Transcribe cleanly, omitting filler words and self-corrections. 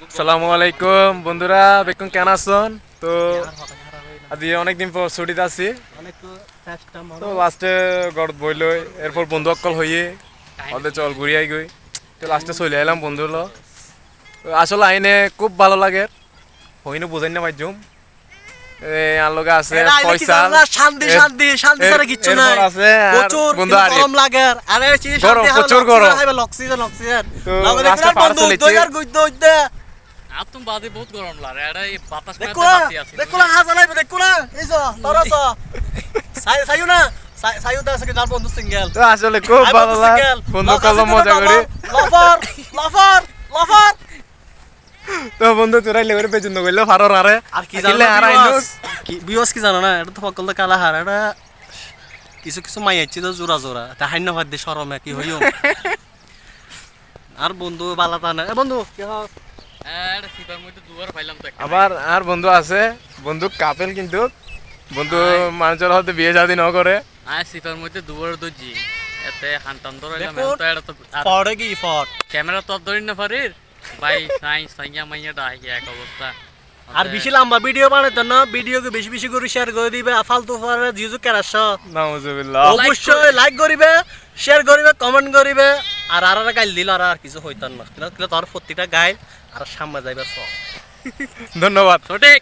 আসসালামু আলাইকুম বন্ধুরা, বেকন কেন আছেন? তো আজকে অনেকদিন পর ছুটিতে আছি, তো লাস্টে গড় বইলই এরপর বন্ধু অকল হইয়ে ওদের চল ঘুরিয়াই গই, তো লাস্টে চলে এলাম বন্ধুর ল। আসলে আইনে খুব ভালো লাগে, হইনো বুঝাই না পাইজুম আলোকে আছে পয়সা শান্তি শান্তি শান্তি ছাড়া কিচ্ছু নাই। আছে প্রচুর বন্ধু আর গরম লাগে। আরে গরম, প্রচুর গরম। অক্সিজেন অক্সিজেন তো লাগে রাস্তা দেখলাম পার বন্ধু চলেছে। দইয়ার গুইদ দইতে আতুম বাদে বহুত গরম লাগে এটা এই বাতাস দেখো মারতে বাঁচি আছে দেখো না হাজা লাইবে দেখো না এইসো তরস সাইও না সাইও দা সকে যার বন্ধু সিঙ্গেল তো আসলে খুব ভালো লাগে বন্ধু কলম মজা করি। লাফার লাফার লাফার তো বন্ধু চুরাইলে করে পেছন কইলো ফারর আরে আর কি জানো জানো আর আইনুস কি বিয়স কি জানো না এটা তো সকল কালা হার এটা কিছু কিছু মাইয়াচ্ছি তো জোড়া জোড়া তা হাইন্য ভাত দিয়ে সরমে কি হইও আর বন্ধু বালাতা না বন্ধু কি হয় এটা সিপার মধ্যে দুবার পাইলাম তো একটা আবার আর বন্ধু আছে, বন্ধু কাপেল কিন্তু বন্ধু মানুষের হতে বিয়ে শাদী ন করে। সিপার মধ্যে দুবার দজি এতে হান্তান ধরাইলাম দেখো, তো এটা তো পড়ে কি ফট ক্যামেরা তো ধরি না পারির ভাই সাইয়া মাইয়া ডাই এক অবস্থা আর বেশি লম্বা ভিডিও বানাইতো না ভিডিওকে বেশি বেশি করে শেয়ার করে দিবে ফালতু ফারে জিজু কেরাস নাউজুবিল্লাহ। অবশ্যই লাইক করিবে শেয়ার করিবে কমেন্ট করিবে আর আর গাইল দিল আর কিছু হইতাম না তোর প্রত্যেকটা গাইল আর সামনে যাইবে সব ধন্যবাদ। সঠিক।